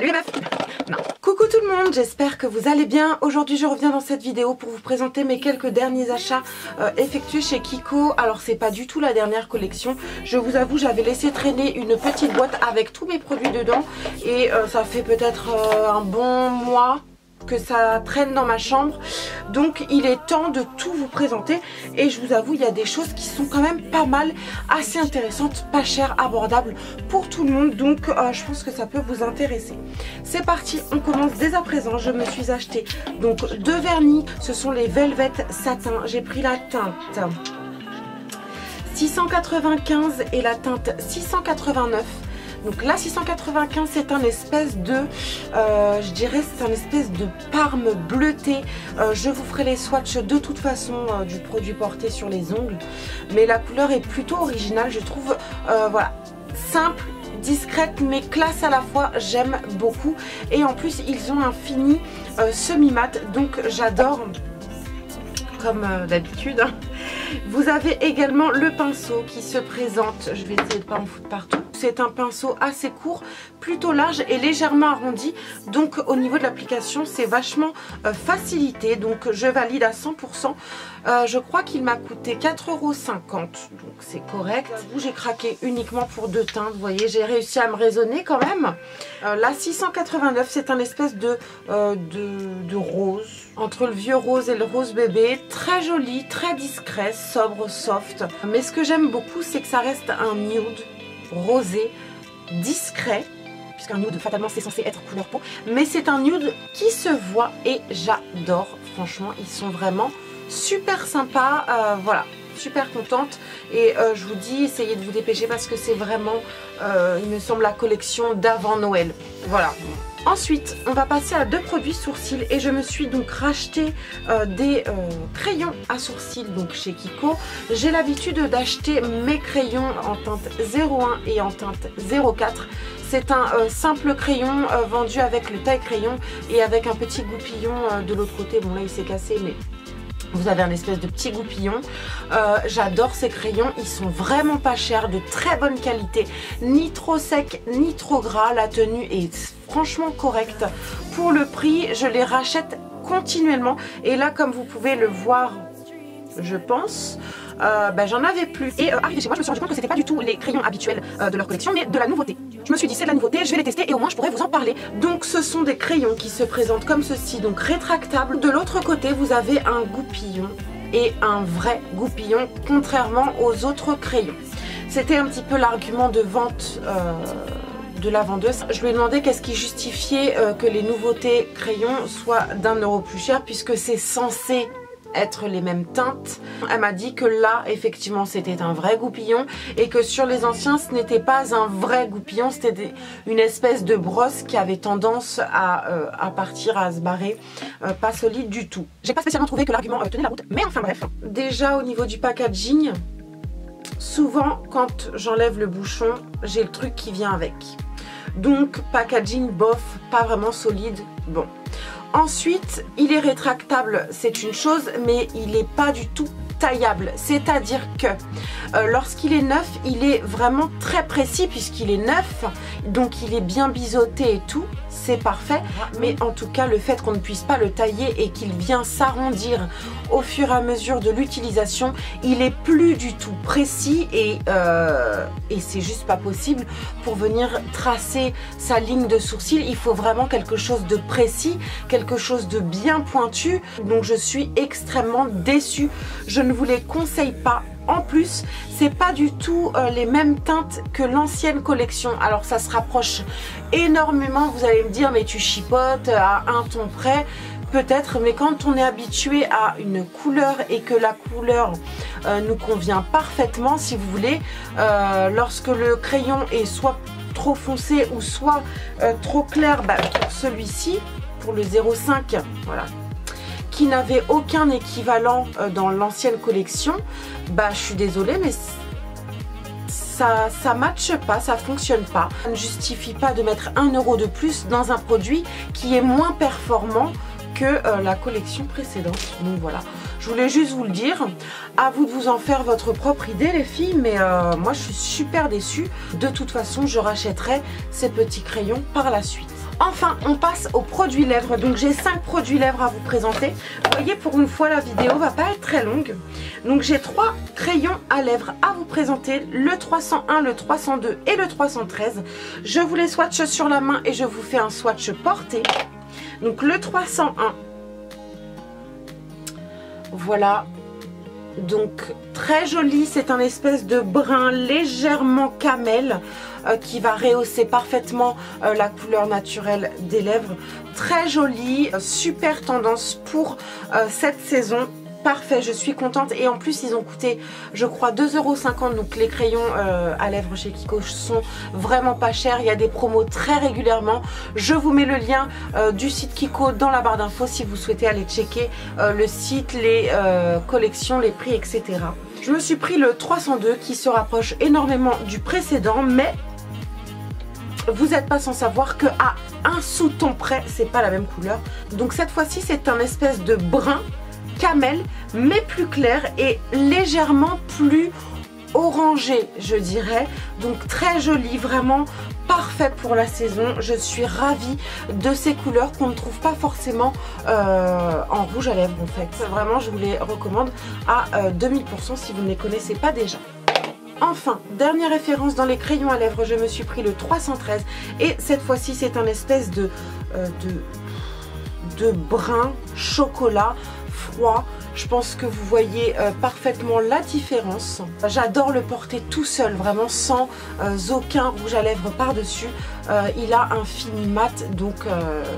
Salut les meufs. Non. Coucou tout le monde, j'espère que vous allez bien. Aujourd'hui je reviens dans cette vidéo pour vous présenter mes quelques derniers achats effectués chez Kiko. Alors c'est pas du tout la dernière collection. Je vous avoue, j'avais laissé traîner une petite boîte avec tous mes produits dedans. Et ça fait peut-être un bon mois que ça traîne dans ma chambre, donc il est temps de tout vous présenter. Et je vous avoue, il y a des choses qui sont quand même pas mal, assez intéressantes, pas chères, abordables pour tout le monde, donc je pense que ça peut vous intéresser. C'est parti, on commence dès à présent. Je me suis acheté donc deux vernis, ce sont les Velvet Satin. J'ai pris la teinte 695 et la teinte 689. Donc la 695 c'est un espèce de, je dirais c'est un espèce de parme bleuté. Je vous ferai les swatchs de toute façon du produit porté sur les ongles. Mais la couleur est plutôt originale, je trouve, voilà, simple, discrète mais classe à la fois, j'aime beaucoup. Et en plus ils ont un fini semi-mat, donc j'adore comme d'habitude. Vous avez également le pinceau qui se présente, je vais essayer de ne pas en foutre partout. C'est un pinceau assez court, plutôt large et légèrement arrondi. Donc au niveau de l'application, c'est vachement facilité. Donc je valide à 100%. Je crois qu'il m'a coûté 4,50 €. Donc c'est correct. J'ai craqué uniquement pour deux teintes. Vous voyez, j'ai réussi à me raisonner quand même. La 689, c'est un espèce de rose. Entre le vieux rose et le rose bébé. Très joli, très discret, sobre, soft. Mais ce que j'aime beaucoup, c'est que ça reste un nude rosé, discret, puisqu'un nude fatalement c'est censé être couleur peau, mais c'est un nude qui se voit et j'adore. Franchement, ils sont vraiment super sympas. Voilà, super contente. Et je vous dis, essayez de vous dépêcher parce que c'est vraiment, il me semble, la collection d'avant Noël. Voilà. Ensuite, on va passer à deux produits sourcils et je me suis donc racheté des crayons à sourcils donc chez Kiko. J'ai l'habitude d'acheter mes crayons en teinte 01 et en teinte 04. C'est un simple crayon vendu avec le taille crayon et avec un petit goupillon de l'autre côté. Bon là il s'est cassé mais vous avez un espèce de petit goupillon. J'adore ces crayons, ils sont vraiment pas chers, de très bonne qualité, ni trop sec ni trop gras. La tenue est franchement correcte. Pour le prix, je les rachète continuellement. Et là, comme vous pouvez le voir, je pense, j'en avais plus. Et arrivé chez moi, je me suis rendu compte que c'était pas du tout les crayons habituels de leur collection, mais de la nouveauté. Je me suis dit c'est de la nouveauté, je vais les tester et au moins je pourrais vous en parler. Donc ce sont des crayons qui se présentent comme ceci, donc rétractables. De l'autre côté, vous avez un goupillon et un vrai goupillon, contrairement aux autres crayons. C'était un petit peu l'argument de vente de la vendeuse. Je lui ai demandé qu'est-ce qui justifiait que les nouveautés crayons soient d'1 € plus cher, puisque c'est censé être les mêmes teintes. Elle m'a dit que là effectivement c'était un vrai goupillon et que sur les anciens ce n'était pas un vrai goupillon, c'était une espèce de brosse qui avait tendance à partir, à se barrer, pas solide du tout. J'ai pas spécialement trouvé que l'argument tenait la route, mais enfin bref. Déjà au niveau du packaging, souvent quand j'enlève le bouchon j'ai le truc qui vient avec, donc packaging bof, pas vraiment solide. Bon, ensuite, il est rétractable, c'est une chose, mais il n'est pas du tout taillable. C'est-à-dire que lorsqu'il est neuf, il est vraiment très précis puisqu'il est neuf, donc il est bien biseauté et tout, c'est parfait. Mais en tout cas, le fait qu'on ne puisse pas le tailler et qu'il vient s'arrondir au fur et à mesure de l'utilisation, il est plus du tout précis et c'est juste pas possible. Pour venir tracer sa ligne de sourcil, il faut vraiment quelque chose de précis, quelque chose de bien pointu. Donc je suis extrêmement déçue. Je ne vous les conseille pas. En plus, c'est pas du tout les mêmes teintes que l'ancienne collection. Alors ça se rapproche énormément. Vous allez me dire mais tu chipotes à un ton près. Peut-être, mais quand on est habitué à une couleur et que la couleur nous convient parfaitement, si vous voulez, lorsque le crayon est soit trop foncé ou soit trop clair, pour celui-ci, pour le 05, voilà, qui n'avait aucun équivalent dans l'ancienne collection, je suis désolée mais ça matche pas, ça fonctionne pas. Ça ne justifie pas de mettre 1 € de plus dans un produit qui est moins performant que la collection précédente. Donc voilà, je voulais juste vous le dire. À vous de vous en faire votre propre idée les filles, mais moi je suis super déçue. De toute façon je rachèterai ces petits crayons par la suite. Enfin, on passe aux produits lèvres. Donc j'ai 5 produits lèvres à vous présenter. Vous voyez, pour une fois, la vidéo va pas être très longue. Donc j'ai 3 crayons à lèvres à vous présenter. Le 301, le 302 et le 313. Je vous les swatch sur la main et je vous fais un swatch porté. Donc le 301. Voilà. Donc très joli, c'est un espèce de brun légèrement camel qui va rehausser parfaitement la couleur naturelle des lèvres. Très joli, super tendance pour cette saison. Parfait, je suis contente et en plus ils ont coûté je crois 2,50 €, donc les crayons à lèvres chez Kiko sont vraiment pas chers, il y a des promos très régulièrement. Je vous mets le lien du site Kiko dans la barre d'infos si vous souhaitez aller checker le site, les collections, les prix, etc. Je me suis pris le 302 qui se rapproche énormément du précédent, mais vous n'êtes pas sans savoir que à un sous-ton près c'est pas la même couleur. Donc cette fois-ci c'est un espèce de brun camel mais plus clair et légèrement plus orangé, je dirais. Donc très joli, vraiment parfait pour la saison. Je suis ravie de ces couleurs qu'on ne trouve pas forcément en rouge à lèvres en fait. Vraiment je vous les recommande à 2000% si vous ne les connaissez pas déjà. Enfin, dernière référence dans les crayons à lèvres, je me suis pris le 313 et cette fois-ci c'est un espèce de brun chocolat froid. Je pense que vous voyez parfaitement la différence. J'adore le porter tout seul, vraiment sans aucun rouge à lèvres par-dessus. Il a un fini mat, donc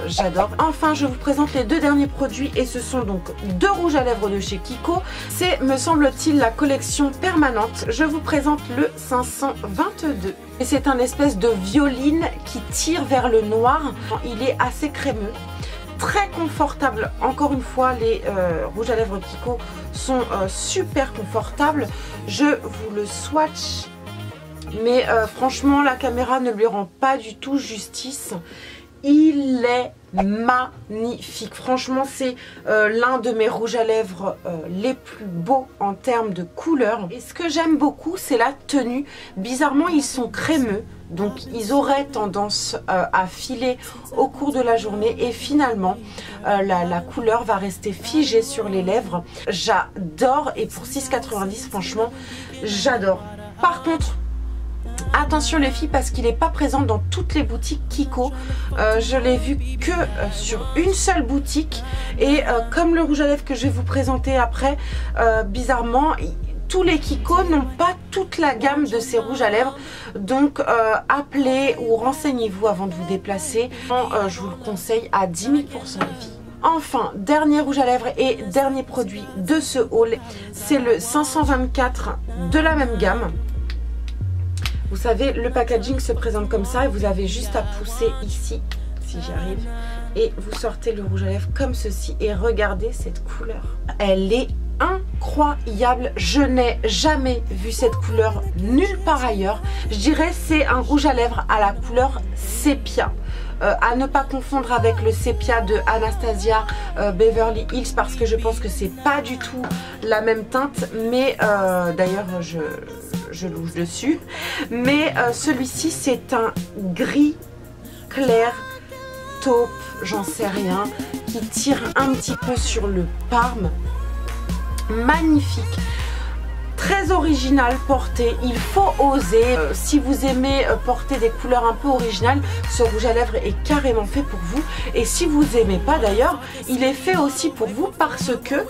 j'adore. Enfin, je vous présente les 2 derniers produits et ce sont donc 2 rouges à lèvres de chez Kiko. C'est, me semble-t-il, la collection permanente. Je vous présente le 522. Et c'est un espèce de violine qui tire vers le noir. Il est assez crémeux. Très confortable, encore une fois les rouges à lèvres Kiko sont super confortables. Je vous le swatch mais franchement la caméra ne lui rend pas du tout justice. Il est magnifique, franchement c'est l'un de mes rouges à lèvres les plus beaux en termes de couleur. Et ce que j'aime beaucoup c'est la tenue. Bizarrement ils sont crémeux, donc ils auraient tendance à filer au cours de la journée et finalement la couleur va rester figée sur les lèvres. J'adore et pour 6,90 franchement j'adore. Par contre attention les filles parce qu'il n'est pas présent dans toutes les boutiques Kiko. Je l'ai vu que sur une seule boutique et comme le rouge à lèvres que je vais vous présenter après, bizarrement tous les Kiko n'ont pas toute la gamme de ces rouges à lèvres. Donc appelez ou renseignez-vous avant de vous déplacer. Je vous le conseille à 10 000% les filles. Enfin, dernier rouge à lèvres et dernier produit de ce haul, c'est le 524 de la même gamme. Vous savez, le packaging se présente comme ça et vous avez juste à pousser ici, si j'y arrive, et vous sortez le rouge à lèvres comme ceci et regardez cette couleur. Elle est incroyable, je n'ai jamais vu cette couleur nulle part ailleurs. Je dirais c'est un rouge à lèvres à la couleur sépia. À ne pas confondre avec le sépia de Anastasia Beverly Hills parce que je pense que c'est pas du tout la même teinte, mais d'ailleurs je louche dessus. Mais celui-ci c'est un gris clair taupe, j'en sais rien, qui tire un petit peu sur le parme. Magnifique, très original porté, il faut oser. Si vous aimez porter des couleurs un peu originales, ce rouge à lèvres est carrément fait pour vous. Et si vous n'aimez pas d'ailleurs, il est fait aussi pour vous parce que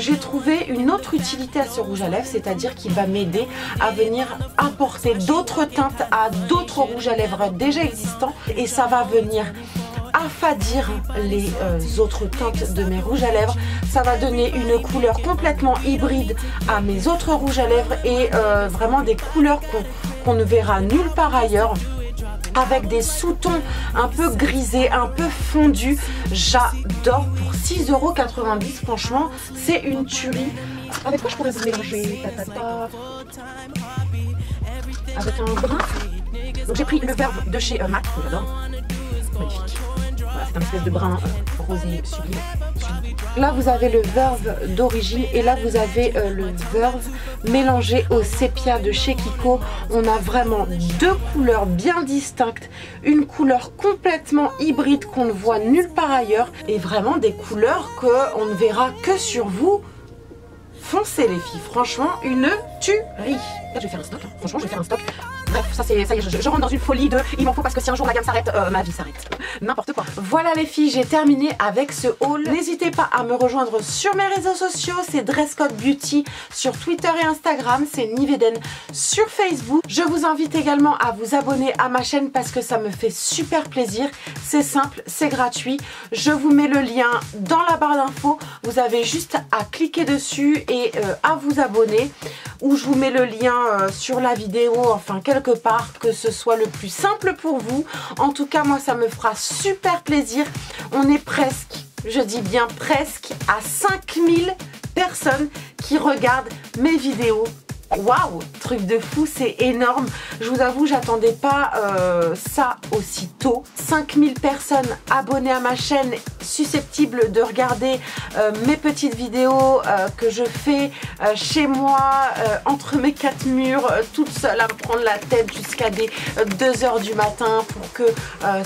j'ai trouvé une autre utilité à ce rouge à lèvres, c'est-à-dire qu'il va m'aider à venir apporter d'autres teintes à d'autres rouges à lèvres déjà existants et ça va venir affadir les autres teintes de mes rouges à lèvres. Ça va donner une couleur complètement hybride à mes autres rouges à lèvres et vraiment des couleurs qu'on ne verra nulle part ailleurs, avec des sous-tons un peu grisés, un peu fondus. J'adore. Pour 6,90 €, franchement c'est une tuerie. Avec quoi je pourrais vous mélanger? Avec un brun. Donc j'ai pris le Verve de chez MAC, j'adore. Magnifique. Voilà, C'est un espèce de brun rosé sublime. Là vous avez le Verve d'origine et là vous avez le Verve mélangé au sépia de chez Kiko. On a vraiment deux couleurs bien distinctes, une couleur complètement hybride qu'on ne voit nulle part ailleurs et vraiment des couleurs qu'on ne verra que sur vous. Foncez les filles, franchement une tuerie. Je vais faire un stock, hein. Franchement je vais faire un stock. Bref, ça y est, je rentre dans une folie de il m'en faut parce que si un jour la gamme s'arrête, ma vie s'arrête. N'importe quoi. Voilà les filles, j'ai terminé avec ce haul. N'hésitez pas à me rejoindre sur mes réseaux sociaux, c'est Dresscode Beauty sur Twitter et Instagram, c'est Niveden sur Facebook. Je vous invite également à vous abonner à ma chaîne parce que ça me fait super plaisir. C'est simple, c'est gratuit. Je vous mets le lien dans la barre d'infos. Vous avez juste à cliquer dessus et à vous abonner. Ou je vous mets le lien sur la vidéo, enfin quelque part, que ce soit le plus simple pour vous. En tout cas, moi, ça me fera super plaisir. On est presque, je dis bien presque, à 5000 personnes qui regardent mes vidéos. Waouh, truc de fou, c'est énorme. Je vous avoue, j'attendais pas ça aussi tôt. 5000 personnes abonnées à ma chaîne, susceptibles de regarder mes petites vidéos que je fais chez moi, entre mes quatre murs, toute seule à me prendre la tête jusqu'à des 2 h du matin pour que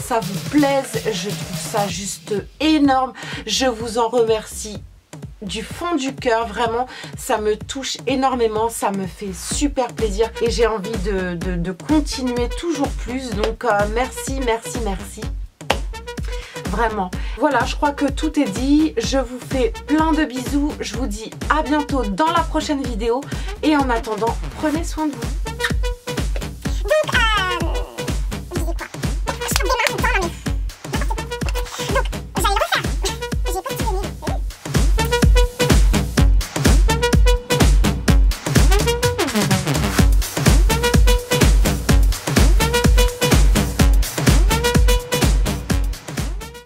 ça vous plaise. Je trouve ça juste énorme. Je vous en remercie du fond du cœur, vraiment ça me touche énormément, ça me fait super plaisir et j'ai envie de continuer toujours plus, donc merci vraiment. Voilà, je crois que tout est dit, je vous fais plein de bisous, je vous dis à bientôt dans la prochaine vidéo et en attendant, prenez soin de vous.